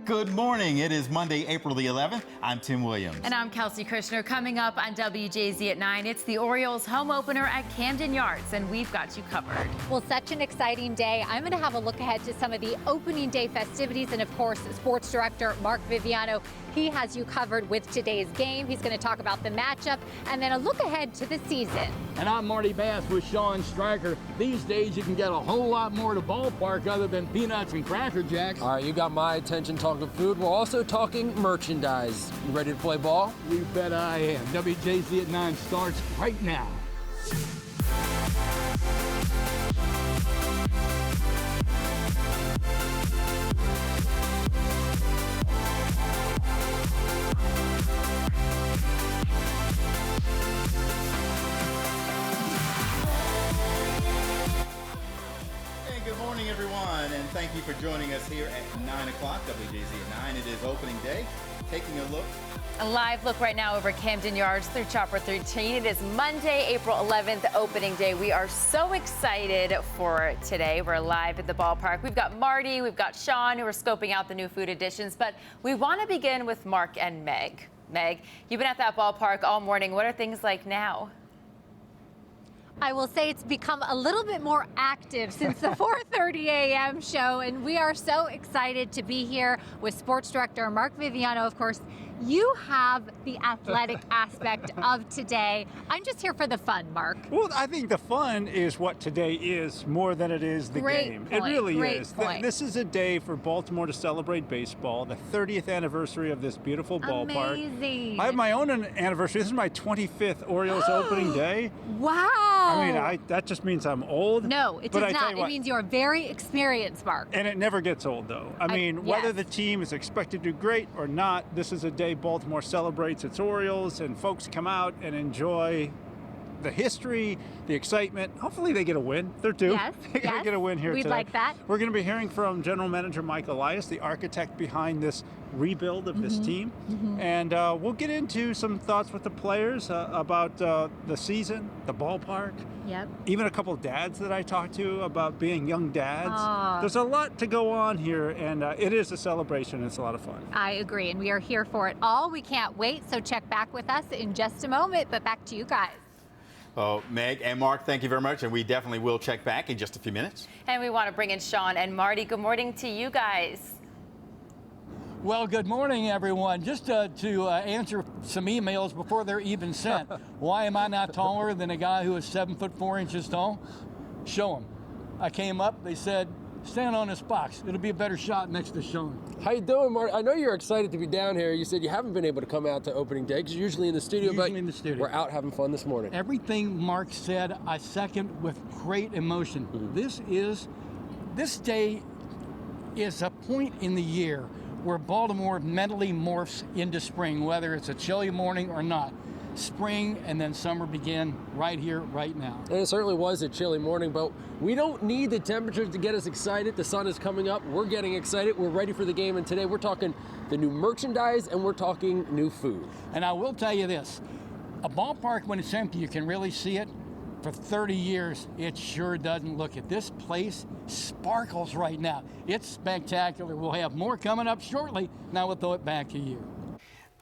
Good morning. It is Monday, April the 11th. I'm Tim Williams. And I'm Kelsey Krishner. Coming up on WJZ at 9, it's the Orioles home opener at Camden Yards, and we've got you covered. Well, such an exciting day. I'm going to have a look ahead to some of the opening day festivities, and of course, sports director Mark Viviano. He has you covered with today's game. He's going to talk about the matchup and then a look ahead to the season. And I'm Marty Bass with Sean Stryker. These days you can get a whole lot more to Ballpark other than peanuts and Cracker Jacks. All right, you got my attention talking food. We're also talking merchandise. You ready to play ball? You bet I am. WJZ at 9 starts right now. Everyone, and thank you for joining us here at 9 o'clock, WJZ at 9. It is opening day. Taking a look. A live look right now over Camden Yards through Chopper 13. It is Monday, April 11th, opening day. We are so excited for today. We're live at the ballpark. We've got Marty, we've got Sean, who are scoping out the new food additions, but we want to begin with Mark and Meg. Meg, you've been at that ballpark all morning. What are things like now? I will say it's become a little bit more active since the 4:30 a.m. show, and we are so excited to be here with sports director Mark Viviano. Of course, you have the athletic aspect of today. I'm just here for the fun, Mark. Well, I think the fun is what today is more than it is the game. Point. It really Great is. Point. This is a day for Baltimore to celebrate baseball, the 30th anniversary of this beautiful ballpark. Amazing. I have my own anniversary. This is my 25th Orioles opening day. Wow. I mean, that just means I'm old. No, it does not. It means you're very experienced, Mark. And it never gets old, though. I mean, whether the team is expected to do great or not, this is a day Baltimore celebrates its Orioles, and folks come out and enjoy the history, the excitement. Hopefully they get a win. They're due. Yes, They're going to get a win here We'd today. like that. We're going to be hearing from General Manager Mike Elias, the architect behind this rebuild of this team. And we'll get into some thoughts with the players about the season, the ballpark. Yep. Even a couple of dads that I talked to about being young dads. Aww. There's a lot to go on here, and it is a celebration. It's a lot of fun. I agree, and we are here for it all. We can't wait, so check back with us in just a moment, but back to you guys. Well, Meg and Mark, thank you very much, and we definitely will check back in just a few minutes. And we want to bring in Sean and Marty. Good morning to you guys. Well, good morning, everyone. Just to answer some emails before they're even sent. Why am I not taller than a guy who is 7 foot 4 inches tall? Show them. I came up, they said, stand on this box. It'll be a better shot next to Sean. How you doing, Marty? I know you're excited to be down here. You said you haven't been able to come out to opening day because you're usually in the studio, we're out having fun this morning. Everything Mark said, I second with great emotion. This day is a point in the year where Baltimore mentally morphs into spring, whether it's a chilly morning or not. Spring and then summer begin right here, right now. And it certainly was a chilly morning, but we don't need the temperatures to get us excited. The sun is coming up. We're getting excited. We're ready for the game. And today we're talking the new merchandise and we're talking new food. And I will tell you this, a ballpark when it's empty, you can really see it. For 30 years, it sure doesn't look it. This place sparkles right now. It's spectacular. We'll have more coming up shortly. Now we'll throw it back to you.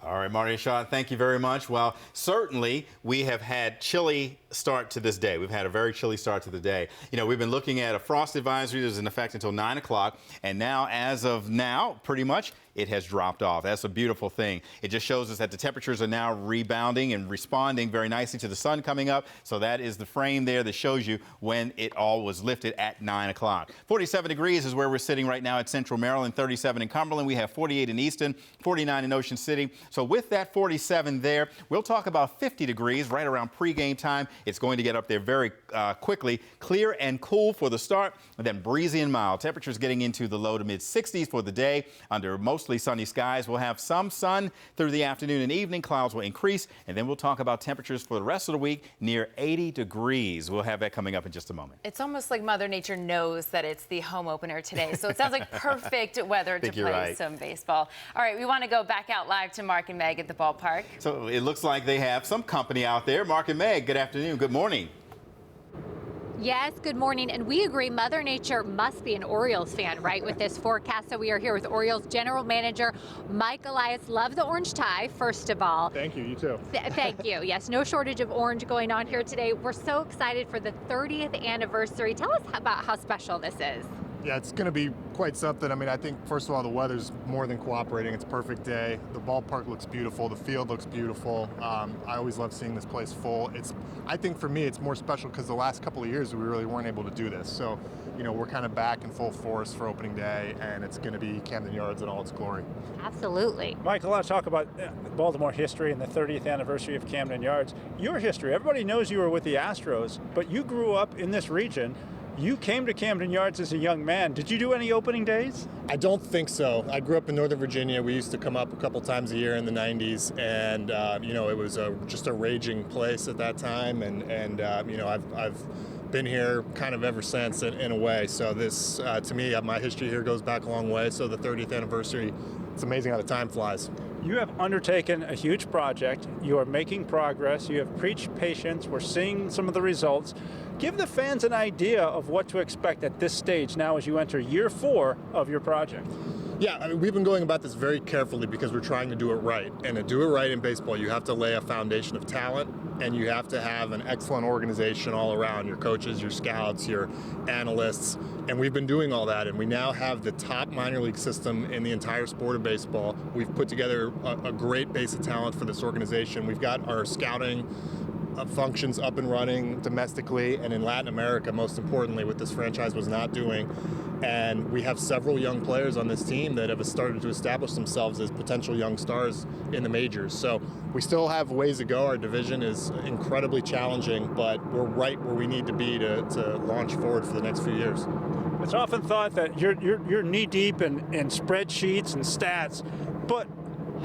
All right, Marty and Sean, thank you very much. Well, certainly we have had chilly start to this day. We've had a very chilly start to the day. You know, we've been looking at a frost advisory that is in effect until 9 o'clock, and now, as of now, pretty much, it has dropped off. That's a beautiful thing. It just shows us that the temperatures are now rebounding and responding very nicely to the sun coming up. So that is the frame there that shows you when it all was lifted at 9 o'clock. 47 degrees is where we're sitting right now at Central Maryland, 37 in Cumberland. We have 48 in Easton, 49 in Ocean City. So with that 47 there, we'll talk about 50 degrees right around pregame time. It's going to get up there very quickly. Clear and cool for the start, and then breezy and mild. Temperatures getting into the low to mid 60s for the day under mostly sunny skies. We'll have some sun through the afternoon and evening. Clouds will increase, and then we'll talk about temperatures for the rest of the week near 80 degrees. We'll have that coming up in just a moment. It's almost like Mother Nature knows that it's the home opener today, so it sounds like perfect weather to play some baseball. All right, we want to go back out live to Mark and Meg at the ballpark. So it looks like they have some company out there. Mark and Meg, good afternoon, good morning. Yes, good morning. And we agree Mother Nature must be an Orioles fan, right, with this forecast. So we are here with Orioles General Manager Mike Elias. Love the orange tie, first of all. Thank you. You too. Thank you. Yes, no shortage of orange going on here today. We're so excited for the 30th anniversary. Tell us about how special this is. Yeah, it's going to be quite something. I mean, I think, first of all, the weather's more than cooperating. It's a perfect day. The ballpark looks beautiful. The field looks beautiful. I always love seeing this place full. I think for me, it's more special because the last couple of years, we really weren't able to do this. So, you know, we're kind of back in full force for opening day, and it's going to be Camden Yards in all its glory. Absolutely. Michael, let's talk about Baltimore history and the 30th anniversary of Camden Yards. Your history, everybody knows you were with the Astros, but you grew up in this region. You came to Camden Yards as a young man. Did you do any opening days? I don't think so. I grew up in Northern Virginia. We used to come up a couple times a year in the 90s, and you know, it was just a raging place at that time, and you know, I've been here kind of ever since in a way. So this, to me, my history here goes back a long way. So the 30th anniversary, it's amazing how the time flies. You have undertaken a huge project. You are making progress. You have preached patience. We're seeing some of the results. Give the fans an idea of what to expect at this stage now as you enter year 4 of your project. Yeah, I mean, we've been going about this very carefully because we're trying to do it right. And to do it right in baseball, you have to lay a foundation of talent, and you have to have an excellent organization all around, your coaches, your scouts, your analysts. And we've been doing all that, and we now have the top minor league system in the entire sport of baseball. We've put together a great base of talent for this organization. We've got our scouting functions up and running domestically and in Latin America, most importantly, what this franchise was not doing. And we have several young players on this team that have started to establish themselves as potential young stars in the majors. So we still have ways to go. Our division is incredibly challenging, but we're right where we need to be to launch forward for the next few years. It's often thought that you're knee deep in spreadsheets and stats, but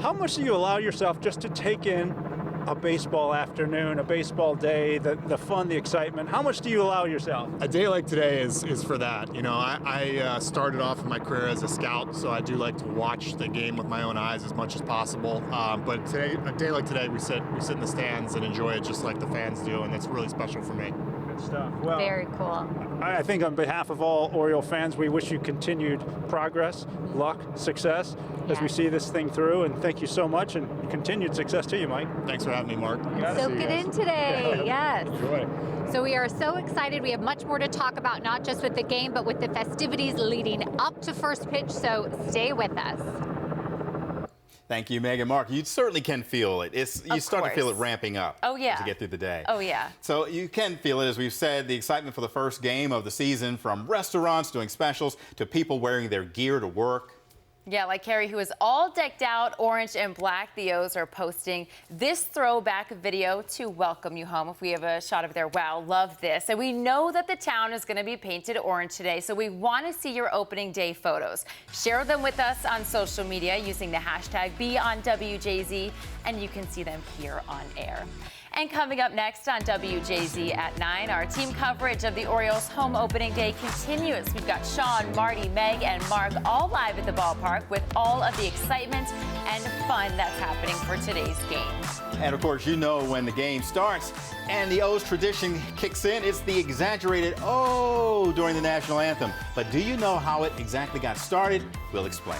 how much do you allow yourself just to take in a baseball afternoon, a baseball day, the fun, the excitement? How much do you allow yourself? A day like today is for that. You know, I started off in my career as a scout, so I do like to watch the game with my own eyes as much as possible. But today, a day like today, we sit in the stands and enjoy it just like the fans do, and it's really special for me. Good stuff. Well, Very cool. I think on behalf of all Oriole fans, we wish you continued progress, luck, success as we see this thing through. And thank you so much, and continued success to you, Mike. Thanks for having me, Mark. Soak it in today. Yes. Enjoy. So we are so excited. We have much more to talk about, not just with the game, but with the festivities leading up to first pitch. So stay with us. Thank you, Megan. Mark, you certainly can feel it. You start to feel it ramping up. Oh, yeah. As you get through the day. Oh, yeah. So you can feel it, as we've said, the excitement for the first game of the season, from restaurants doing specials to people wearing their gear to work. Yeah, like Carrie, who is all decked out orange and black. The O's are posting this throwback video to welcome you home. If we have a shot of their, wow, love this. And we know that the town is going to be painted orange today, so we want to see your opening day photos. Share them with us on social media using the hashtag #BeOnWJZ, and you can see them here on air. And coming up next on WJZ at 9, our team coverage of the Orioles home opening day continues. We've got Sean, Marty, Meg, and Mark all live at the ballpark with all of the excitement and fun that's happening for today's game. And of course, you know when the game starts and the O's tradition kicks in, it's the exaggerated "oh" during the national anthem. But do you know how it exactly got started? We'll explain.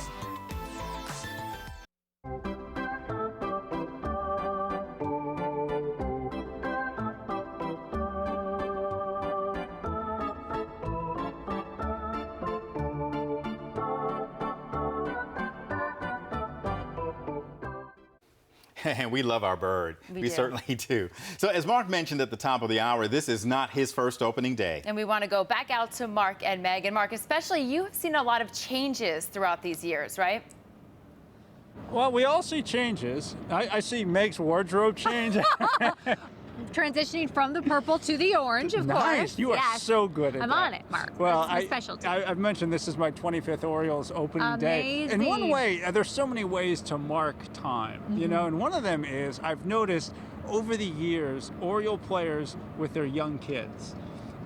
And we love our bird. We certainly do. So as Mark mentioned at the top of the hour, this is not his first opening day. And we want to go back out to Mark and Meg. And Mark, especially, you have seen a lot of changes throughout these years, right? Well, we all see changes. I see Meg's wardrobe change. Transitioning from the purple to the orange, of course. Nice. You are so good at that. I'm on it, Mark. Well, That's my specialty. I've mentioned this is my 25th Orioles opening day. In one way, there's so many ways to mark time, you know, and one of them is I've noticed over the years Oriole players with their young kids.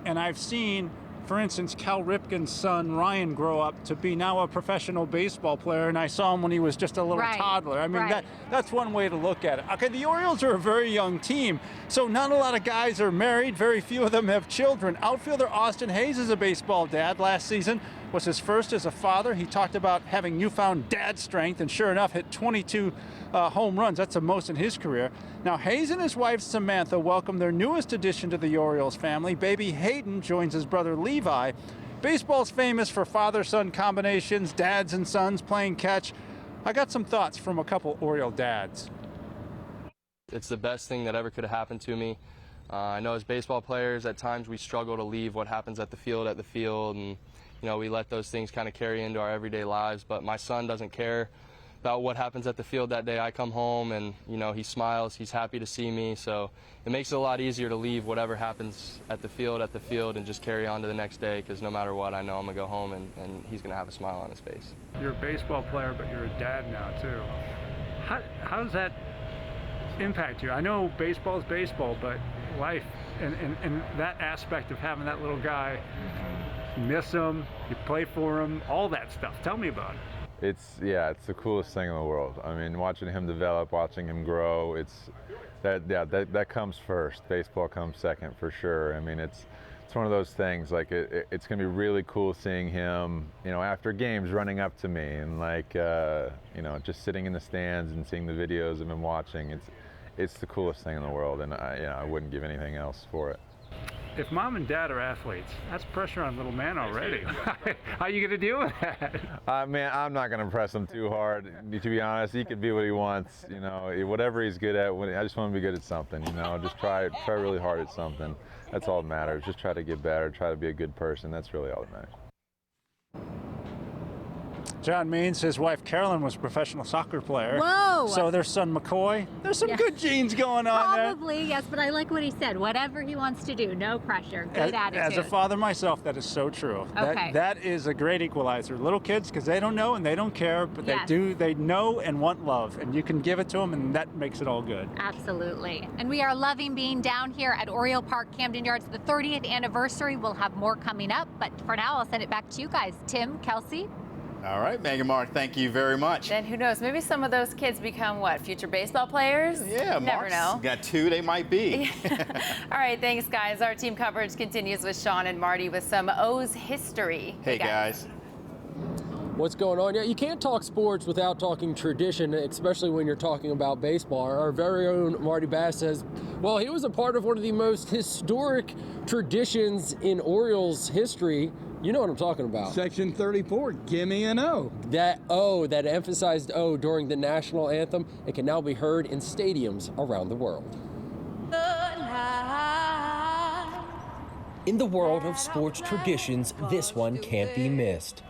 And I've seen for instance, Cal Ripken's son, Ryan, grow up to be now a professional baseball player, and I saw him when he was just a little toddler. I mean, that's one way to look at it. Okay, the Orioles are a very young team, so not a lot of guys are married. Very few of them have children. Outfielder Austin Hayes is a baseball dad. Last season was his first as a father. He talked about having newfound dad strength, and sure enough, hit 22 home runs. That's the most in his career. Now, Hayes and his wife Samantha welcome their newest addition to the Orioles family. Baby Hayden joins his brother Levi. Baseball's famous for father-son combinations, dads and sons playing catch. I got some thoughts from a couple Oriole dads. It's the best thing that ever could have happened to me. I know as baseball players, at times we struggle to leave what happens at the field, and we let those things kind of carry into our everyday lives. But my son doesn't care about what happens at the field that day. I come home and, he smiles, he's happy to see me, so it makes it a lot easier to leave whatever happens at the field and just carry on to the next day, because no matter what, I know I'm going to go home and he's going to have a smile on his face. You're a baseball player, but you're a dad now, too. How does that impact you? I know baseball's baseball, but life and that aspect of having that little guy, you miss him, you play for him, all that stuff. Tell me about it. It's the coolest thing in the world. I mean, watching him develop, watching him grow, that comes first. Baseball comes second for sure. I mean, it's one of those things, like it's going to be really cool seeing him, after games running up to me and just sitting in the stands and seeing the videos of him watching. It's the coolest thing in the world, and I wouldn't give anything else for it. If mom and dad are athletes, that's pressure on little man already. How are you going to deal with that? Man, I'm not going to press him too hard. To be honest, he can be what he wants. Whatever he's good at. I just want him to be good at something. Just try really hard at something. That's all that matters. Just try to get better. Try to be a good person. That's really all that matters. John Means, his wife Carolyn was a professional soccer player. Whoa! So their son McCoy, there's some good genes going on there. Probably, yes, but I like what he said. Whatever he wants to do, no pressure, good attitude. As a father myself, that is so true. Okay. That is a great equalizer. Little kids, because they don't know and they don't care, but they know and want love, and you can give it to them, and that makes it all good. Absolutely. And we are loving being down here at Oriole Park, Camden Yards, the 30th anniversary. We'll have more coming up, but for now, I'll send it back to you guys. Tim, Kelsey. All right, Megan Mark, thank you very much. Then who knows? Maybe some of those kids become what? Future baseball players? Yeah, never know. Got two, they might be. All right, thanks, guys. Our team coverage continues with Sean and Marty with some O's history. Hey, guys. What's going on? Yeah, you can't talk sports without talking tradition, especially when you're talking about baseball. Our very own Marty Bass says, well, he was a part of one of the most historic traditions in Orioles history. You know what I'm talking about. Section 34, gimme an O. That O, that emphasized O during the national anthem, it can now be heard in stadiums around the world. In the world of sports traditions, this one can't be missed.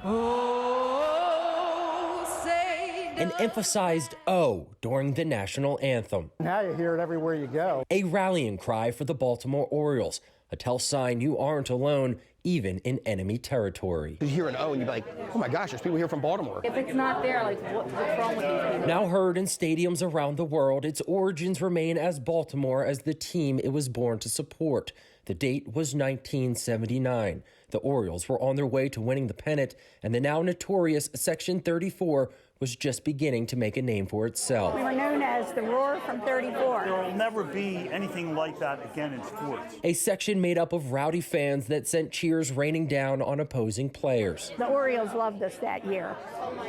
An emphasized O during the national anthem. Now you hear it everywhere you go. A rallying cry for the Baltimore Orioles, a tell sign you aren't alone, even in enemy territory. You hear an O and you'd be like, oh my gosh, there's people here from Baltimore. If it's not there, like what's wrong with these people? Now heard in stadiums around the world, its origins remain as Baltimore as the team it was born to support. The date was 1979. The Orioles were on their way to winning the pennant, and the now notorious Section 34 was just beginning to make a name for itself. We were known as the Roar from 34. There will never be anything like that again in sports. A section made up of rowdy fans that sent cheers raining down on opposing players. The Orioles loved us that year.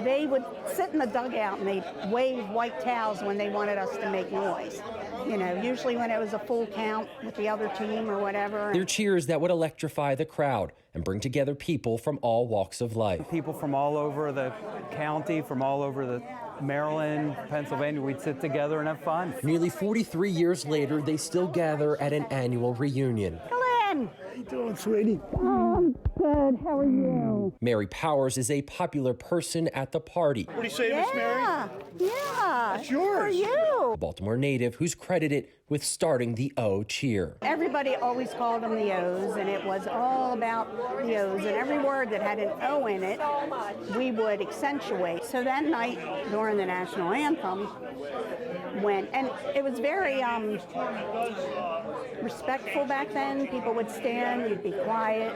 They would sit in the dugout and they'd wave white towels when they wanted us to make noise. Usually when it was a full count with the other team or whatever. They're cheers that would electrify the crowd and bring together people from all walks of life. People from all over the county, from all over the Maryland, Pennsylvania, we'd sit together and have fun. Nearly 43 years later, they still gather at an annual reunion. Glenn! How you doing, sweetie? Oh, I'm good. How are you? Mary Powers is a popular person at the party. What do you say, Miss Mary? Yeah. It's yours. For you. A Baltimore native who's credited with starting the O cheer. Everybody always called them the O's, and it was all about the O's, and every word that had an O in it, we would accentuate. So that night during the national anthem, and it was very respectful back then. People would stand in, you'd be quiet,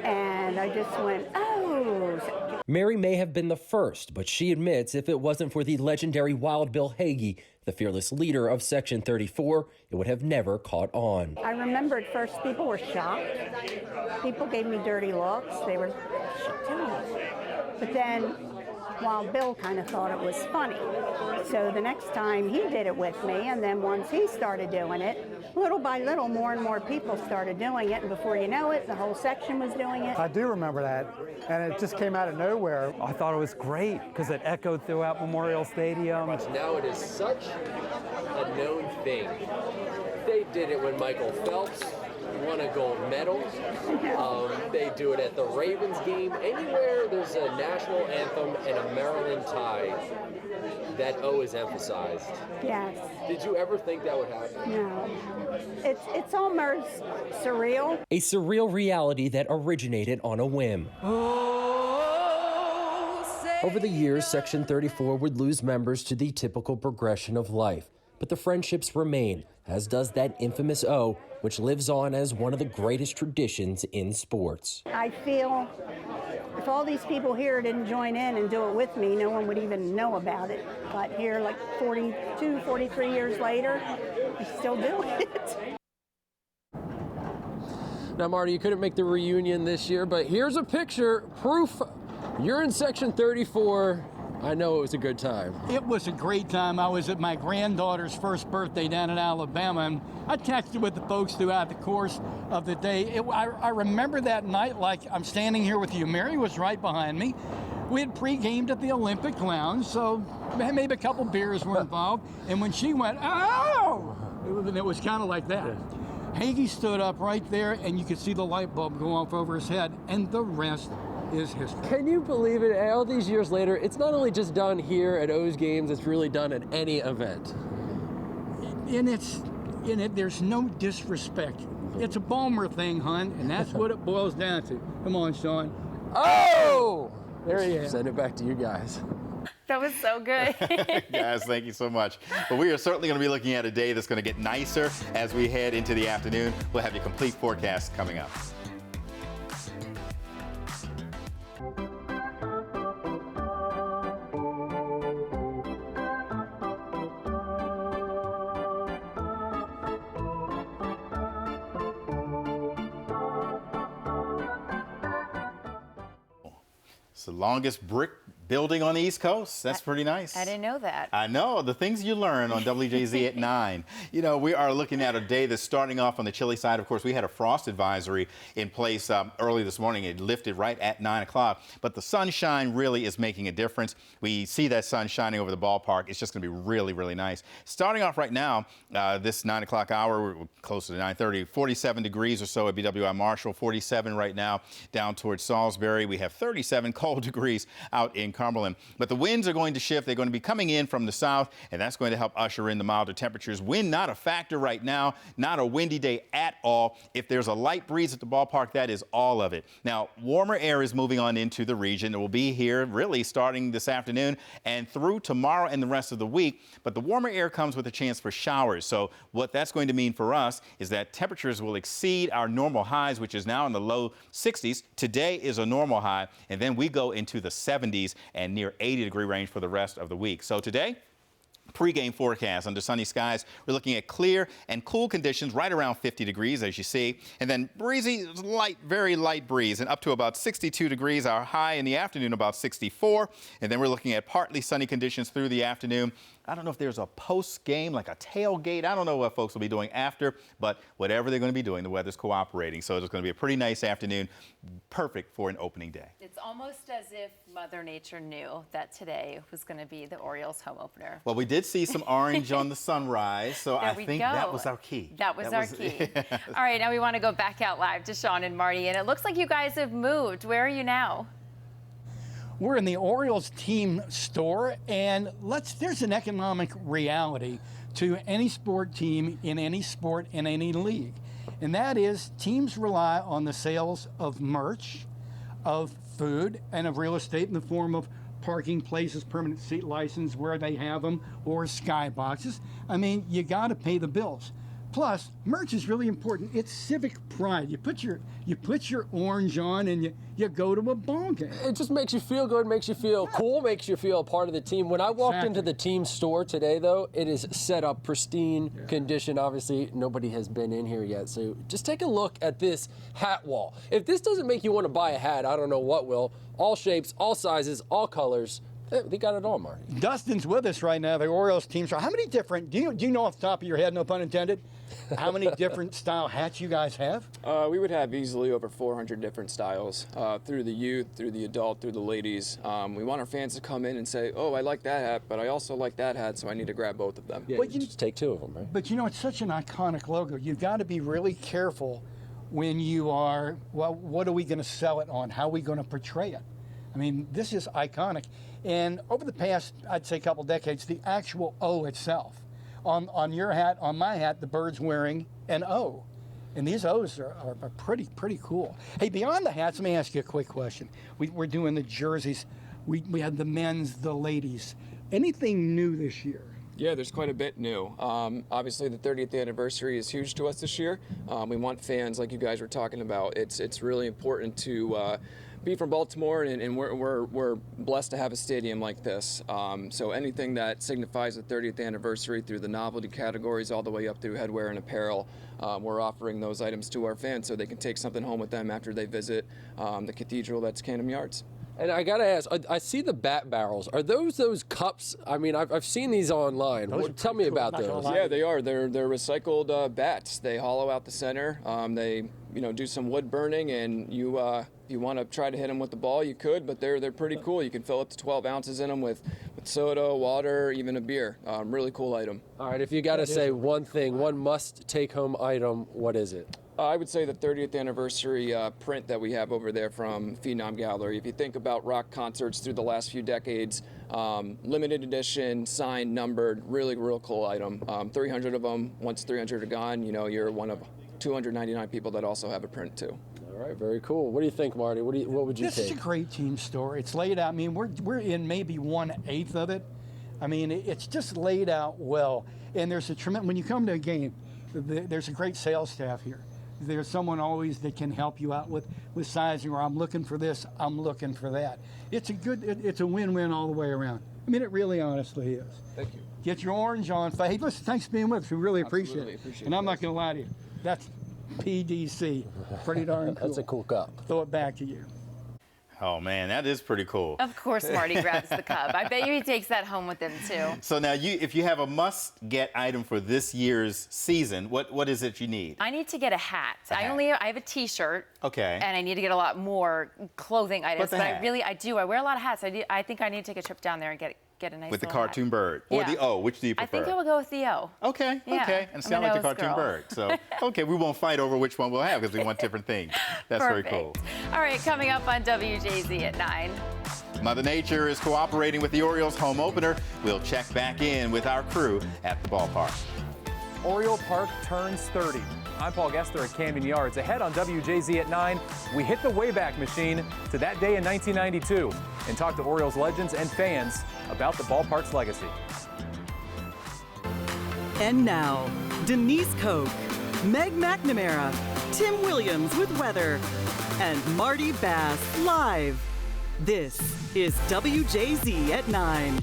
and I just went, oh. Mary may have been the first, but she admits if it wasn't for the legendary Wild Bill Hagee, the fearless leader of Section 34, it would have never caught on. I remember at first people were shocked. People gave me dirty looks. They were, but then Wild Bill kind of thought it was funny. So the next time he did it with me, and then once he started doing it, little by little, more and more people started doing it, and before you know it, the whole section was doing it. I do remember that, and it just came out of nowhere. I thought it was great because it echoed throughout Memorial Stadium. Now it is such a known thing. They did it when Michael Phelps won a gold medal. They do it at the Ravens game. Anywhere there's a national anthem and a Maryland tie, that O is emphasized. Yes. Did you ever think that would happen? No. It's almost surreal. A surreal reality that originated on a whim. Over the years, Section 34 would lose members to the typical progression of life, but the friendships remain, as does that infamous O, which lives on as one of the greatest traditions in sports. I feel if all these people here didn't join in and do it with me, no one would even know about it. But here, like 42, 43 years later, we still do it. Now, Marty, you couldn't make the reunion this year, but here's a picture, proof you're in Section 34. I know it was a good time. It was a great time. I was at my granddaughter's first birthday down in Alabama, and I texted with the folks throughout the course of the day. I remember that night like I'm standing here with you. Mary was right behind me. We had pre-gamed at the Olympic Lounge, so maybe a couple beers were involved. And when she went, oh! It was kind of like that. Hagee stood up right there, and you could see the light bulb go off over his head, and the rest is history. Can you believe it? All these years later, it's not only just done here at O's games, it's really done at any event. And there's no disrespect. It's a Balmer thing, hun, and that's what it boils down to. Come on, Sean. Oh! There he is. Send it back to you guys. That was so good. Guys, thank you so much. But we are certainly going to be looking at a day that's going to get nicer as we head into the afternoon. We'll have your complete forecast coming up. It's the longest brick building on the East Coast. That's pretty nice. I didn't know that. I know, the things you learn on WJZ at 9. You know, we are looking at a day that's starting off on the chilly side. Of course, we had a frost advisory in place early this morning. It lifted right at 9 o'clock. But the sunshine really is making a difference. We see that sun shining over the ballpark. It's just going to be really, really nice. Starting off right now, this 9 o'clock hour, we're close to 9:30, 47 degrees or so at BWI Marshall, 47 right now down towards Salisbury. We have 37 cold degrees out in Cumberland. But the winds are going to shift. They're going to be coming in from the south, and that's going to help usher in the milder temperatures. Wind not a factor right now, not a windy day at all. If there's a light breeze at the ballpark, that is all of it. Now, warmer air is moving on into the region. It will be here really starting this afternoon and through tomorrow and the rest of the week. But the warmer air comes with a chance for showers. So what that's going to mean for us is that temperatures will exceed our normal highs, which is now in the low 60s. Today is a normal high, and then we go into the 70s and near 80-degree range for the rest of the week. So today, Pre-game forecast under sunny skies. We're looking at clear and cool conditions right around 50 degrees, as you see. And then breezy, light, very light breeze, and up to about 62 degrees. Our high in the afternoon about 64. And then we're looking at partly sunny conditions through the afternoon. I don't know if there's a post-game, like a tailgate. I don't know what folks will be doing after, but whatever they're going to be doing, the weather's cooperating. So it's going to be a pretty nice afternoon, perfect for an opening day. It's almost as if Mother Nature knew that today was going to be the Orioles home opener. Well, we did see some orange on the sunrise, so I think that was our key. That was our key. All right, now we want to go back out live to Sean and Marty, and it looks like you guys have moved. Where are you now? We're in the Orioles team store, and there's an economic reality to any sport team in any sport in any league. And that is teams rely on the sales of merch, of food, and of real estate in the form of parking places, permanent seat license where they have them, or skyboxes. I mean, you got to pay the bills. Plus, merch is really important. It's civic pride. You put your orange on and you go to a ball game. It just makes you feel good, makes you feel cool, makes you feel a part of the team. When I walked into the team store today, though, it is set up pristine condition. Obviously, nobody has been in here yet, so just take a look at this hat wall. If this doesn't make you want to buy a hat, I don't know what will. All shapes, all sizes, all colors. They got it all, Marty. Dustin's with us right now, the Orioles team. So how many different, do you know off the top of your head, no pun intended, how many different style hats you guys have? We would have easily over 400 different styles through the youth, through the adult, through the ladies. We want our fans to come in and say, oh, I like that hat, but I also like that hat, so I need to grab both of them. Yeah, but you just take two of them, right? But you know, it's such an iconic logo. You've got to be really careful when you are, well, what are we going to sell it on? How are we going to portray it? I mean, this is iconic. And over the past, I'd say, couple decades, the actual O itself. On your hat, on my hat, the bird's wearing an O. And these O's are pretty cool. Hey, beyond the hats, let me ask you a quick question. We're doing the jerseys. We had the men's, the ladies. Anything new this year? Yeah, there's quite a bit new. Obviously, the 30th anniversary is huge to us this year. We want fans, like you guys were talking about. It's really important to be from Baltimore, and we're blessed to have a stadium like this. So anything that signifies the 30th anniversary through the novelty categories all the way up through headwear and apparel, we're offering those items to our fans so they can take something home with them after they visit the cathedral that's Camden Yards. And I gotta ask, I see the bat barrels. Are those cups? I mean, I've seen these online. Tell me about those. Yeah, they are. They're recycled bats. They hollow out the center. They do some wood burning, and you want to try to hit them with the ball, you could, but they're pretty cool. You can fill up to 12 ounces in them with soda, water, even a beer. Really cool item. All right, if you got to say one thing, one must-take-home item, what is it? I would say the 30th anniversary print that we have over there from Phenom Gallery. If you think about rock concerts through the last few decades, limited edition, signed, numbered, really real cool item. 300 of them. Once 300 are gone, you're one of 299 people that also have a print too. All right, very cool. What do you think, Marty? What would you take? This is a great team story. It's laid out. I mean, we're in maybe 1/8 of it. I mean, it's just laid out well. And there's a tremendous, when you come to a game, there's a great sales staff here. There's someone always that can help you out with sizing, or I'm looking for this, I'm looking for that. It's a win-win all the way around. I mean, it really honestly is. Thank you. Get your orange on. Hey, listen, thanks for being with us. We really appreciate it. And I'm not going to lie to you. That's PDC. Pretty darn cool. That's a cool cup. Throw it back to you. Oh, man, that is pretty cool. Of course, Marty grabs the cup. I bet you he takes that home with him, too. So now, if you have a must-get item for this year's season, what is it you need? I need to get a hat. I have a T-shirt. Okay. And I need to get a lot more clothing items. But I do. I wear a lot of hats. I think I need to take a trip down there and get a nice with the little cartoon hat. bird or the O. Which do you prefer? I think I would go with the O. Okay. Yeah. Okay. And sound like the cartoon bird. So okay, we won't fight over which one we'll have because we want different things. That's Perfect. very cool. All right, coming up on WJZ at 9. Mother Nature is cooperating with the Orioles home opener. We'll check back in with our crew at the ballpark. Oriole Park turns 30. I'm Paul Gessler at Camden Yards. Ahead on WJZ at 9, we hit the Wayback Machine to that day in 1992 and talk to Orioles legends and fans about the ballpark's legacy. And now, Denise Koch, Meg McNamara, Tim Williams with weather, and Marty Bass live. This is WJZ at 9.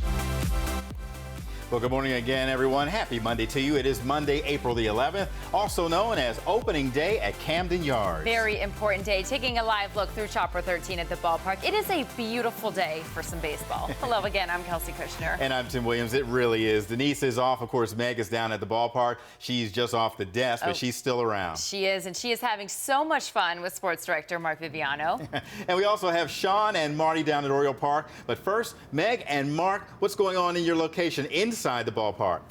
Well, good morning again, everyone. Happy Monday to you. It is Monday, April the 11th, also known as opening day at Camden Yards. Very important day. Taking a live look through Chopper 13 at the ballpark. It is a beautiful day for some baseball. Hello again. I'm Kelsey Kushner. And I'm Tim Williams. It really is. Denise is off. Of course, Meg is down at the ballpark. She's just off the desk, but she's still around. She is, and she is having so much fun with sports director Mark Viviano. And we also have Sean and Marty down at Oriole Park. But first, Meg and Mark, what's going on in your location inside the ballpark?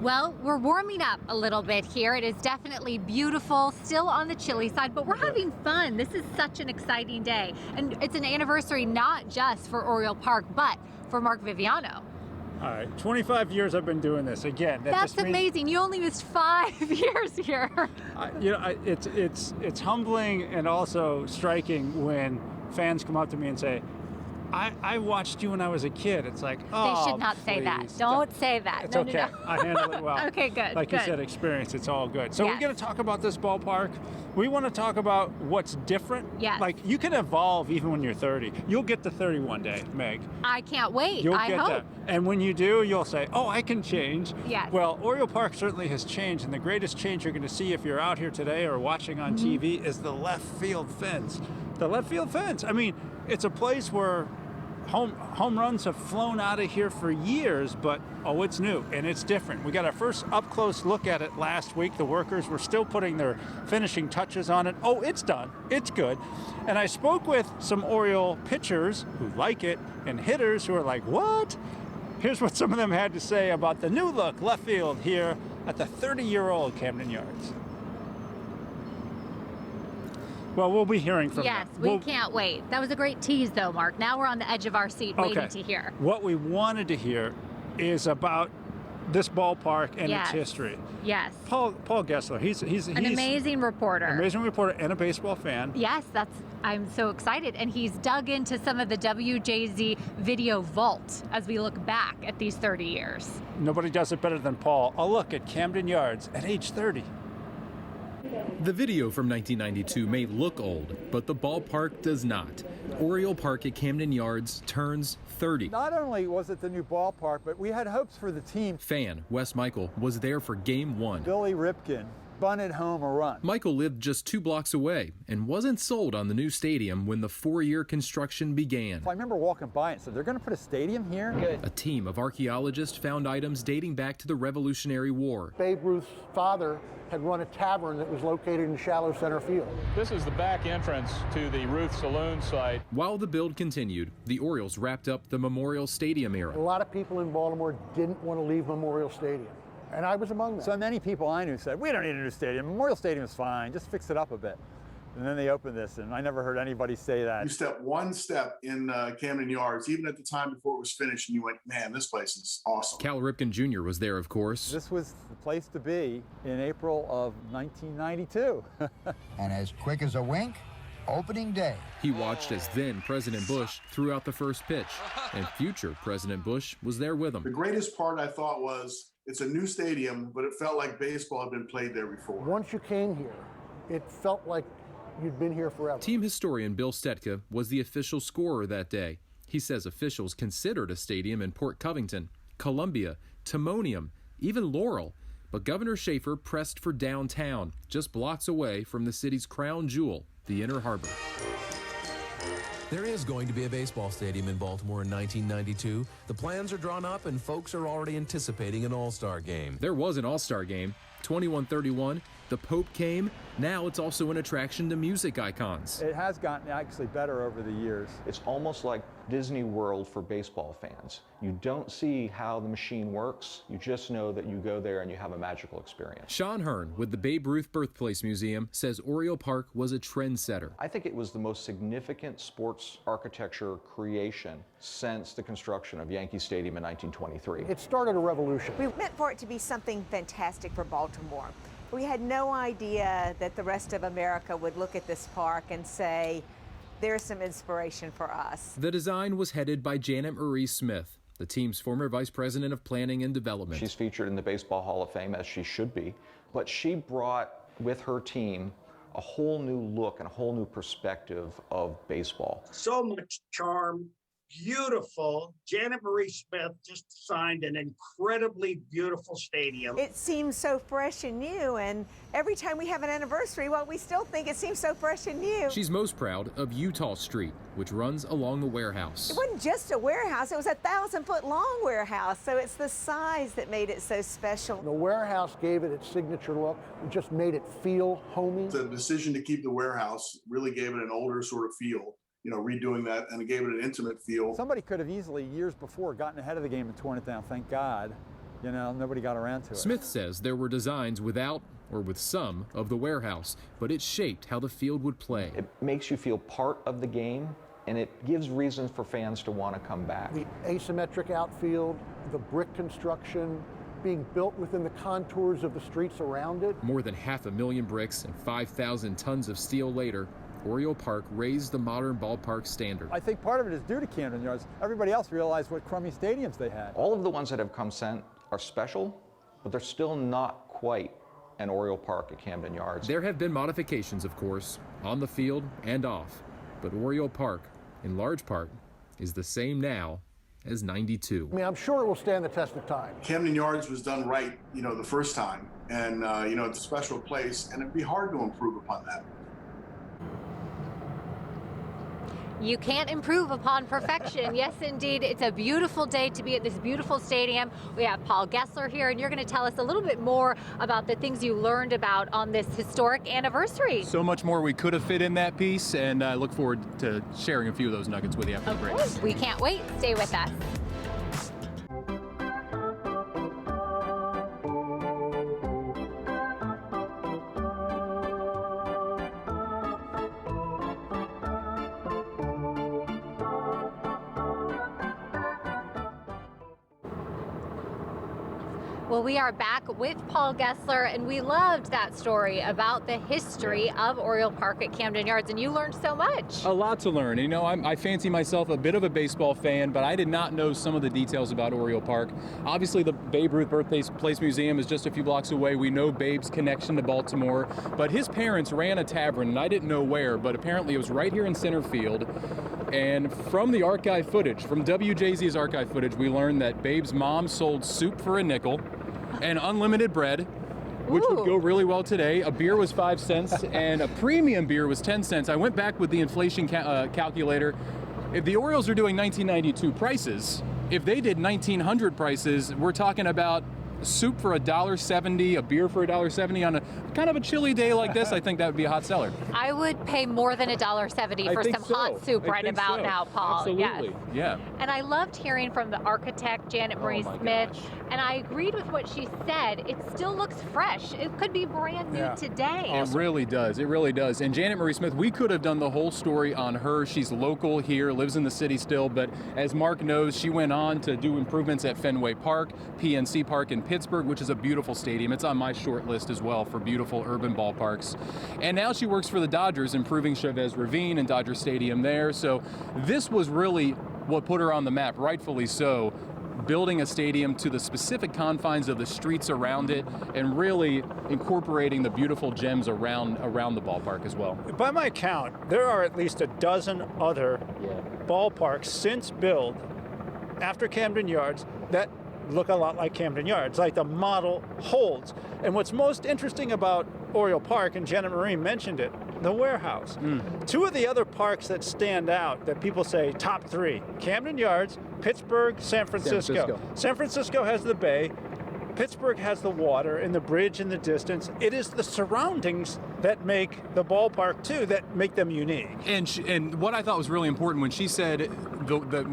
Well, we're warming up a little bit here. It is definitely beautiful, still on the chilly side, but we're having fun. This is such an exciting day. And it's an anniversary not just for Oriole Park, but for Mark Viviano. All right, 25 years I've been doing this. Again, that's amazing. You only missed 5 years here. It's humbling and also striking when fans come up to me and say, I watched you when I was a kid. It's like, oh, they should not say that. please. Don't say that. It's No, okay. no, no. I handle it well. Okay, good. Like good. you said, experience. It's all good. So Yes. we're going to talk about this ballpark. We want to talk about what's different. Yes. Like you can evolve even when you're 30. You'll get to 30 one day, Meg. I can't wait. You'll I get hope. that. And when you do, you'll say, oh, I can change. Yes. Well, Oriole Park certainly has changed. And the greatest change you're going to see if you're out here today or watching on TV is the left field fence. The left field fence. I mean, it's a place where home runs have flown out of here for years, but it's new and it's different. We got our first up close look at it last week. The workers were still putting their finishing touches on it. Oh, it's done. It's good. And I spoke with some Oriole pitchers who like it and hitters who are like, what? Here's what some of them had to say about the new look left field here at the 30-year-old Camden Yards. Well, we'll be hearing from them. Yes, we can't wait. That was a great tease, though, Mark. Now we're on the edge of our seat waiting to hear. What we wanted to hear is about this ballpark and Yes. its history. Yes. Paul Gessler, he's An amazing reporter. Amazing reporter and a baseball fan. Yes, I'm so excited. And he's dug into some of the WJZ video vault as we look back at these 30 years. Nobody does it better than Paul. A look at Camden Yards at age 30. The video from 1992 may look old, but the ballpark does not. Oriole Park at Camden Yards turns 30. Not only was it the new ballpark, but we had hopes for the team. Fan Wes Michael was there for Game 1. Billy Ripken bunted home a run. Michael lived just 2 blocks away and wasn't sold on the new stadium when the 4-year construction began. I remember walking by and said, they're going to put a stadium here? A team of archaeologists found items dating back to the Revolutionary War. Babe Ruth's father had run a tavern that was located in shallow center field. This is the back entrance to the Ruth Saloon site. While the build continued, the Orioles wrapped up the Memorial Stadium era. A lot of people in Baltimore didn't want to leave Memorial Stadium, and I was among them. So many people I knew said, we don't need a new stadium. Memorial Stadium is fine. Just fix it up a bit. And then they opened this, and I never heard anybody say that. You stepped one step in Camden Yards, even at the time before it was finished, and you went, man, this place is awesome. Cal Ripken Jr. was there, of course. This was the place to be in April of 1992. And as quick as a wink, opening day. He watched as then President Bush threw out the first pitch, and future President Bush was there with him. The greatest part, I thought, was it's a new stadium, but it felt like baseball had been played there before. Once you came here, it felt like you'd been here forever. Team historian Bill Stetka was the official scorer that day. He says officials considered a stadium in Port Covington, Columbia, Timonium, even Laurel. But Governor Schaefer pressed for downtown, just blocks away from the city's crown jewel, the Inner Harbor. There is going to be a baseball stadium in Baltimore in 1992. The plans are drawn up and folks are already anticipating an all-star game. There was an all-star game, 21-31. The Pope came. Now it's also an attraction to music icons. It has gotten actually better over the years. It's almost like Disney World for baseball fans. You don't see how the machine works. You just know that you go there and you have a magical experience. Sean Hearn with the Babe Ruth Birthplace Museum says Oriole Park was a trendsetter. I think it was the most significant sports architecture creation since the construction of Yankee Stadium in 1923. It started a revolution. We meant for it to be something fantastic for Baltimore. We had no idea that the rest of America would look at this park and say, there's some inspiration for us. The design was headed by Janet Marie Smith, the team's former vice president of planning and development. She's featured in the Baseball Hall of Fame, as she should be, but she brought with her team a whole new look and a whole new perspective of baseball. So much charm, beautiful. Janet Marie Smith just designed an incredibly beautiful stadium. It seems so fresh and new, and every time we have an anniversary, well, we still think it seems so fresh and new. She's most proud of Utah Street, which runs along the warehouse. It wasn't just a warehouse, it was a 1,000-foot long warehouse, so it's the size that made it so special. The warehouse gave it its signature look. It just made it feel homey. The decision to keep the warehouse really gave it an older sort of feel. You know, redoing that, and it gave it an intimate feel. Somebody could have easily, years before, gotten ahead of the game and torn it down. Thank God, you know, nobody got around to it. Smith says there were designs without or with some of the warehouse, but it shaped how the field would play. It makes you feel part of the game, and it gives reasons for fans to want to come back. The asymmetric outfield, the brick construction, being built within the contours of the streets around it. More than 500,000 bricks and 5,000 tons of steel later, Oriole Park raised the modern ballpark standard. I think part of it is due to Camden Yards. Everybody else realized what crummy stadiums they had. All of the ones that have come since are special, but they're still not quite an Oriole Park at Camden Yards. There have been modifications, of course, on the field and off, but Oriole Park, in large part, is the same now as '92. I mean, I'm sure it will stand the test of time. Camden Yards was done right, the first time, and it's a special place, and it'd be hard to improve upon that. You can't improve upon perfection. Yes, indeed. It's a beautiful day to be at this beautiful stadium. We have Paul Gessler here, and you're going to tell us a little bit more about the things you learned about on this historic anniversary. So much more we could have fit in that piece, and I look forward to sharing a few of those nuggets with you after the break. We can't wait. Stay with us. Well, we are back with Paul Gessler, and we loved that story about the history of Oriole Park at Camden Yards, and you learned so much. A lot to learn. I fancy myself a bit of a baseball fan, but I did not know some of the details about Oriole Park. Obviously, the Babe Ruth Birthplace Museum is just a few blocks away. We know Babe's connection to Baltimore, but his parents ran a tavern, and I didn't know where, but apparently it was right here in center field. And from the archive footage, from WJZ's archive footage, we learned that Babe's mom sold soup for a nickel and unlimited bread, which would go really well today. A beer was 5 cents and a premium beer was 10 cents. I went back with the inflation calculator. If the Orioles are doing 1992 prices, if they did 1900 prices, we're talking about soup for $1.70, a beer for $1.70 on a kind of a chilly day like this. I think that would be a hot seller. I would pay more than $1.70 for some hot soup right about now, Paul. Absolutely, yes. Yeah. And I loved hearing from the architect, Janet Marie Smith, and I agreed with what she said. It still looks fresh. It could be brand new today. It really does. It really does. And Janet Marie Smith, we could have done the whole story on her. She's local here, lives in the city still, but as Mark knows, she went on to do improvements at Fenway Park, PNC Park in Pittsburgh, which is a beautiful stadium. It's on my short list as well for beautiful urban ballparks. And now she works for the Dodgers, improving Chavez Ravine and Dodger Stadium there. So this was really what put her on the map, rightfully so, building a stadium to the specific confines of the streets around it and really incorporating the beautiful gems around the ballpark as well. By my count, there are at least a dozen other ballparks since built after Camden Yards that look a lot like Camden Yards, like the model holds. And what's most interesting about Oriole Park, and Janet Marie mentioned it, the warehouse. Two of the other parks that stand out that people say top three, Camden Yards, Pittsburgh, San Francisco. San Francisco has the bay, Pittsburgh has the water and the bridge in the distance. It is the surroundings that make the ballpark, too, that make them unique. And what I thought was really important when she said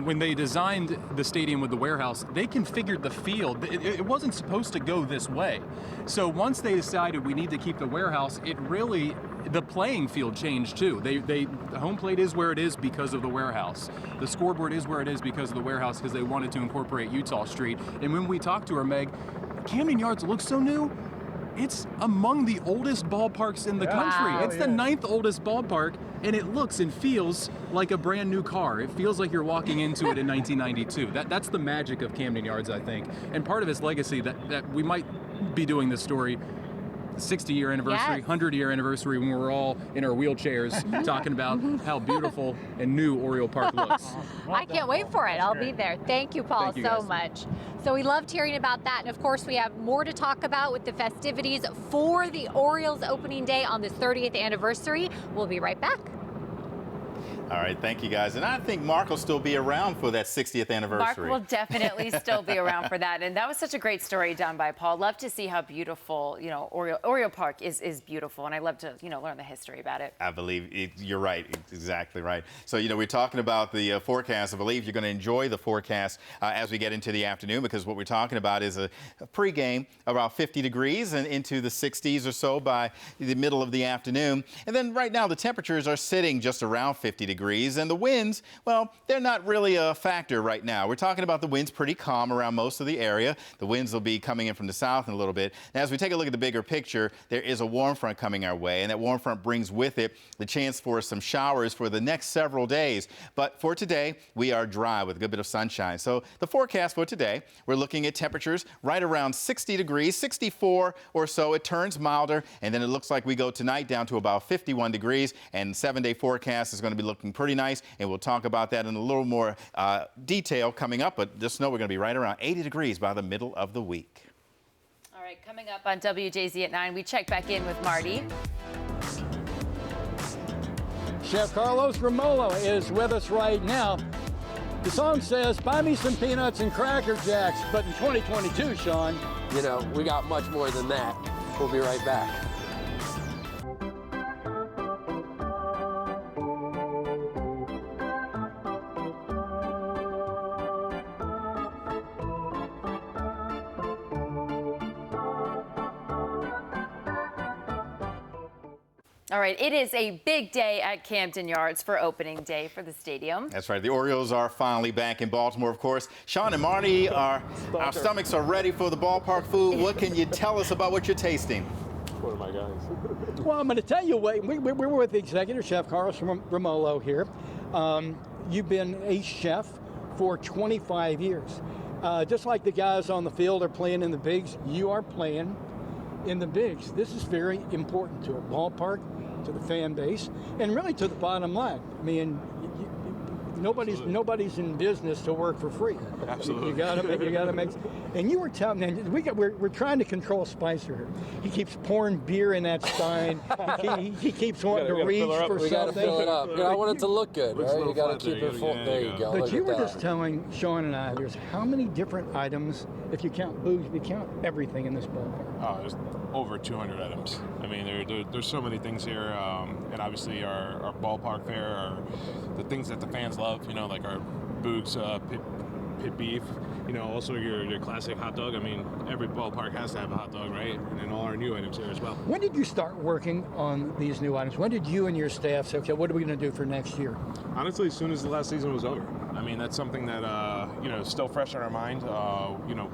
when they designed the stadium with the warehouse, they configured the field. It wasn't supposed to go this way. So once they decided we need to keep the warehouse, the playing field changed too. The home plate is where it is because of the warehouse. The scoreboard is where it is because of the warehouse, because they wanted to incorporate Utah Street. And when we talked to her, Meg, Camden Yards looks so new. It's among the oldest ballparks in the country. It's the 9th oldest ballpark, and it looks and feels like a brand new car. It feels like you're walking into it in 1992. That's the magic of Camden Yards, I think. And part of its legacy that we might be doing this story 60-year anniversary, 100-year anniversary, when we're all in our wheelchairs talking about how beautiful and new Oriole Park looks. I can't wait for it. I'll be there. Thank you, Paul, so much. So we loved hearing about that. And of course, we have more to talk about with the festivities for the Orioles opening day on this 30th anniversary. We'll be right back. All right, thank you, guys. And I think Mark will still be around for that 60th anniversary. Mark will definitely still be around for that. And that was such a great story done by Paul. Love to see how beautiful, Oriole Park is beautiful. And I love to, learn the history about it. I believe you're right. Exactly right. So, we're talking about the forecast. I believe you're going to enjoy the forecast as we get into the afternoon, because what we're talking about is a pregame around 50 degrees and into the 60s or so by the middle of the afternoon. And then right now the temperatures are sitting just around 50 degrees. degrees. And the winds, well, they're not really a factor right now. We're talking about the winds pretty calm around most of the area. The winds will be coming in from the south in a little bit. Now, as we take a look at the bigger picture, there is a warm front coming our way, and that warm front brings with it the chance for some showers for the next several days. But for today, we are dry with a good bit of sunshine. So the forecast for today, we're looking at temperatures right around 60 degrees, 64 or so. It turns milder, and then it looks like we go tonight down to about 51 degrees, and 7-day forecast is going to be looking pretty nice, and we'll talk about that in a little more detail coming up, but just know we're going to be right around 80 degrees by the middle of the week. All right, coming up on WJZ at 9, we check back in with Marty. Chef Carlos Romulo is with us right now. The song says, buy me some peanuts and Cracker Jacks, but in 2022, Sean, You know, we got much more than that. We'll be right back. All right, it is a big day at Camden Yards for opening day for the stadium. That's right. The Orioles are finally back in Baltimore, of course. Sean and Marty, our stomachs are ready for the ballpark food. What can you tell us about what you're tasting? One of my guys. well, I'm going to tell you what, we're with the executive chef, Carlos Romulo here. You've been a chef for 25 years. Just like the guys on the field are playing in the bigs, you are playing in the bigs. This is very important to a ballpark, to the fan base, and really to the bottom line. I mean, nobody's in business to work for free. Absolutely. You gotta make. And you were telling me, we're trying to control Spicer here. He keeps pouring beer in that stein. he keeps wanting to reach for something. We gotta fill it up. I want it to look good, right? You gotta keep it full. There you go. But you were just telling Sean and I, there's how many different items, if you count booze, if you count everything in this ballpark? Oh, there's over 200 items. I mean, there's so many things here, and obviously our ballpark fare, are the things that the fans love. You know, like our Boogs pit beef. You know, also your classic hot dog. I mean, every ballpark has to have a hot dog, right? And then all our new items here as well. When did you start working on these new items? When did you and your staff say, okay, what are we going to do for next year? Honestly, as soon as the last season was over. I mean, that's something that you know, is still fresh on our mind. You know,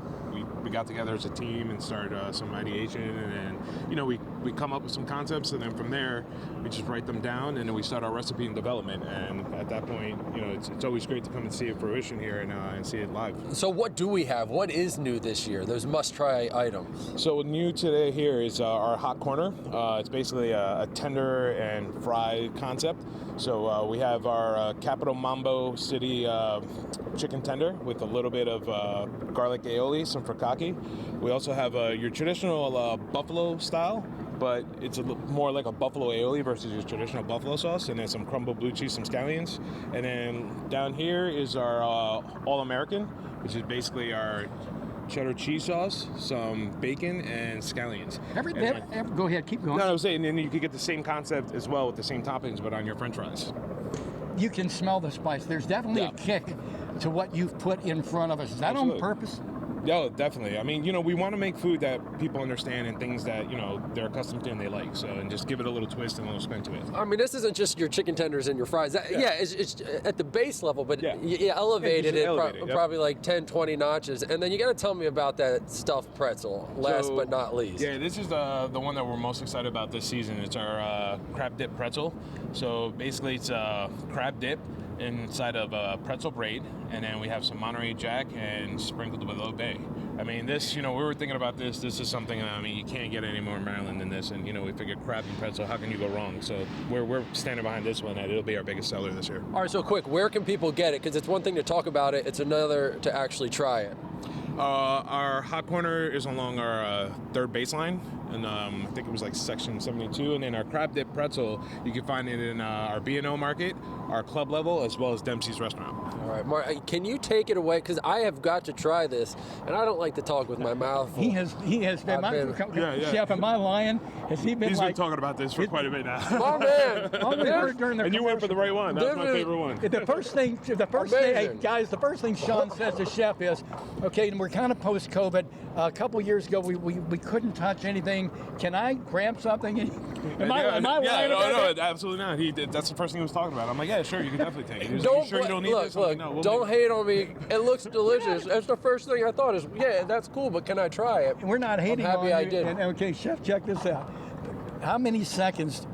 we got together as a team and started some ideation, and then, you know, we come up with some concepts, and then from there we just write them down, and then we start our recipe and development. And at that point, you know, it's always great to come and see it fruition here and see it live. So what do we have? What is new this year? Those must-try items. So new today here is our hot corner. It's basically a tender and fry concept. So we have our Capital Mambo City chicken tender with a little bit of garlic aioli, some focaccia. We also have your traditional buffalo style, but it's more like a buffalo aioli versus your traditional buffalo sauce, and then some crumbled blue cheese, some scallions. And then down here is our All-American, which is basically our cheddar cheese sauce, some bacon, and scallions. Go ahead, keep going. No, I was saying, and then you could get the same concept as well with the same toppings, but on your French fries. You can smell the spice. There's definitely a kick to what you've put in front of us. Is that Absolutely. on purpose? Yeah, definitely. I mean, you know, we want to make food that people understand and things that, you know, they're accustomed to and they like. So, and just give it a little twist and a little spin to it. I mean, this isn't just your chicken tenders and your fries. It's it's at the base level, but you elevated it probably like 10, 20 notches. And then you got to tell me about that stuffed pretzel, last but not least. Yeah, this is the one that we're most excited about this season. It's our crab dip pretzel. So basically it's a crab dip inside of a pretzel braid, and then we have some Monterey Jack and sprinkled with Old Bay. I mean, this, you know, we were thinking about this. This is something, I mean, you can't get any more in Maryland than this. And, you know, we figured crab and pretzel, how can you go wrong? So we're standing behind this one, and it'll be our biggest seller this year. All right, so quick, where can people get it? Because it's one thing to talk about it, it's another to actually try it. Our hot corner is along our third baseline, and I think it was like section 72. And then our crab dip pretzel, you can find it in our B&O market, our club level, as well as Dempsey's restaurant. All right, Mark, can you take it away? Because I have got to try this, and I don't like to talk with my mouth full. He has been. Chef, am I lying? Has he been? He's been talking about this for quite a bit now. My man. And you went for the right one. That was my favorite one. The first thing, hey guys, the first thing Sean says to Chef is, okay, and we're kind of post-COVID. A couple years ago, we couldn't touch anything. Can I grab something? Am I lying Yeah, about no, absolutely not. That's the first thing he was talking about. I'm like, yeah, sure, you can definitely take it. He was Don't like, you sure you don't need this? I'm like, no, we'll don't make it. hate on me. It looks delicious. That's the first thing I thought is, yeah, that's cool, but can I try it? We're not hating I'm happy on I you. did. And, okay, Chef, check this out. How many seconds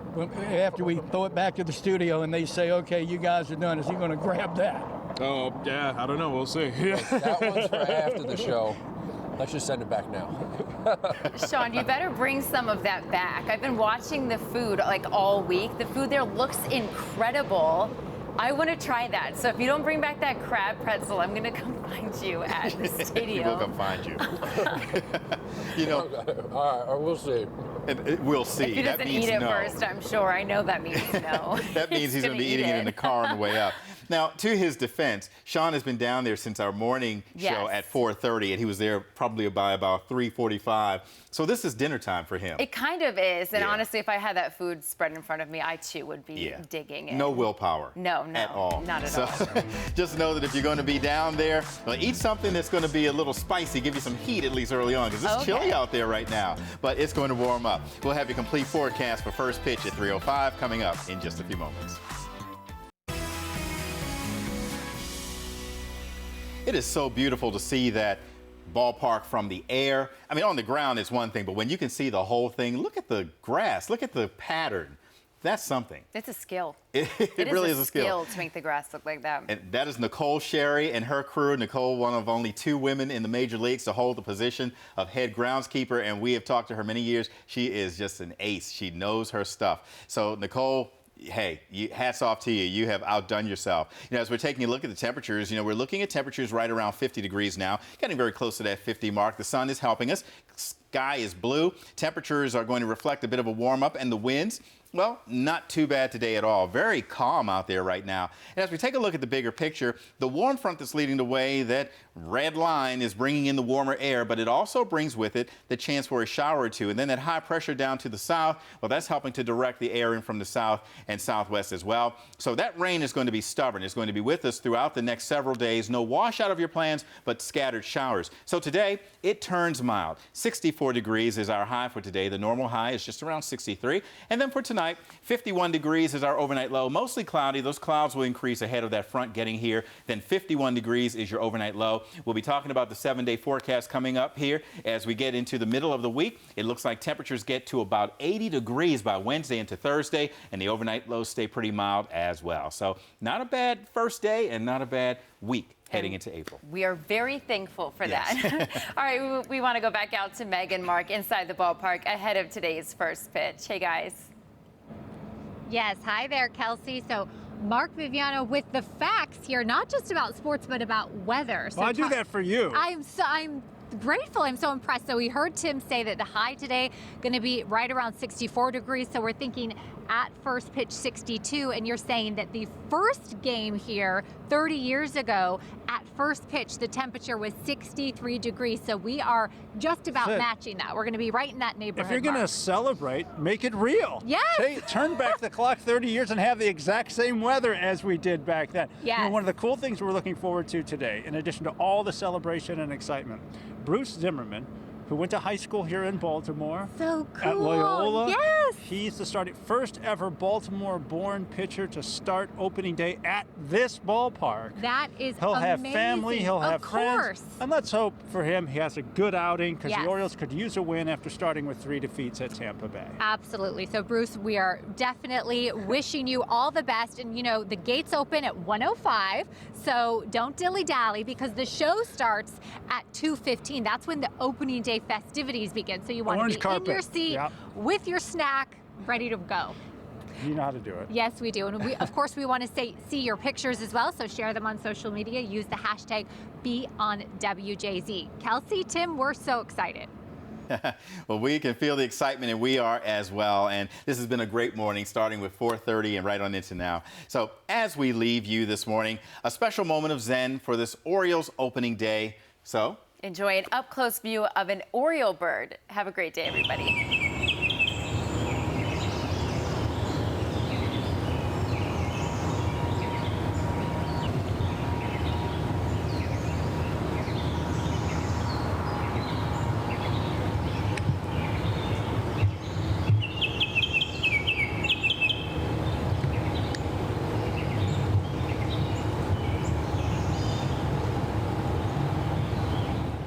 after we throw it back to the studio and they say, okay, you guys are done, is he going to grab that? Oh, yeah, I don't know. We'll see. That one's for after the show. Let's just send it back now. Sean, you better bring some of that back. I've been watching the food like all week. The food there looks incredible. I want to try that. So if you don't bring back that crab pretzel, I'm going to come find you at the stadium. He will come find you. You know. All right, we'll see. We'll see. If he doesn't eat it first, I'm sure. I know that means no. That means he's going to be eating it in the car on the way up. Now, to his defense, Sean has been down there since our morning show at 4:30, and he was there probably by about 3:45. So this is dinner time for him. It kind of is. And honestly, if I had that food spread in front of me, I too would be digging it. No willpower. No, at all. Not at all. Just know that if you're going to be down there, well, eat something that's going to be a little spicy, give you some heat at least early on, because it's chilly out there right now. But it's going to warm up. We'll have your complete forecast for first pitch at 3:05 coming up in just a few moments. It is so beautiful to see that ballpark from the air. I mean, on the ground is one thing, but when you can see the whole thing, look at the grass, look at the pattern. That's something. It's a skill. It really is a skill to make the grass look like that. And that is Nicole Sherry and her crew. Nicole, one of only 2 women in the major leagues to hold the position of head groundskeeper, and we have talked to her many years. She is just an ace. She knows her stuff. So, Nicole, hey, hats off to you. You have outdone yourself. You know, as we're taking a look at the temperatures, you know, we're looking at temperatures right around 50 degrees now, getting very close to that 50 mark. The sun is helping us. Sky is blue. Temperatures are going to reflect a bit of a warm up, and the winds, well, not too bad today at all. Very calm out there right now. And as we take a look at the bigger picture, the warm front that's leading the way, that red line is bringing in the warmer air, but it also brings with it the chance for a shower or two. And then that high pressure down to the south, well, that's helping to direct the air in from the south and southwest as well. So that rain is going to be stubborn. It's going to be with us throughout the next several days. No washout of your plans, but scattered showers. So today, it turns mild. 64 degrees is our high for today. The normal high is just around 63. And then for tonight, 51 degrees is our overnight low. Mostly cloudy. Those clouds will increase ahead of that front getting here. Then 51 degrees is your overnight low. We'll be talking about the 7-day forecast coming up here as we get into the middle of the week. It looks like temperatures get to about 80 degrees by Wednesday into Thursday, and the overnight lows stay pretty mild as well. So not a bad first day and not a bad week heading into April. We are very thankful for that. All right, we want to go back out to Meg and Mark inside the ballpark ahead of today's first pitch. Hey, guys. Yes, hi there, Kelsey. So Mark Viviano with the facts here, not just about sports, but about weather. So well, I do that for you. I'm grateful. I'm so impressed. So we heard Tim say that the high today going to be right around 64 degrees. So we're thinking at first pitch 62, and you're saying that the first game here 30 years ago at first pitch the temperature was 63 degrees. So we are just about matching that. We're going to be right in that neighborhood. If you're going to celebrate, make it real. Yes. Turn back the clock 30 years and have the exact same weather as we did back then. Yes. You know, one of the cool things we're looking forward to today, in addition to all the celebration and excitement, Bruce Zimmerman, who went to high school here in Baltimore. So cool. At Loyola. Yes. He's the first ever Baltimore-born pitcher to start opening day at this ballpark. That is He'll amazing. have family, he'll have friends. And let's hope for him he has a good outing, because Yes. the Orioles could use a win after starting with 3 defeats at Tampa Bay. Absolutely. So, Bruce, we are definitely wishing you all the best. And, you know, the gates open at 1:05, so don't dilly-dally, because the show starts at 2:15. That's when the opening day festivities begin. So you want Orange to be carpet. in your seat with your snack, ready to go. You know how to do it. Yes, we do. And we, of course, we want to see your pictures as well. So share them on social media. Use the hashtag #BeOnWJZ. Kelsey, Tim, we're so excited. Well, we can feel the excitement, and we are as well. And this has been a great morning, starting with 4:30 and right on into now. So as we leave you this morning, a special moment of Zen for this Orioles opening day. So enjoy an up-close view of an Oriole bird. Have a great day, everybody.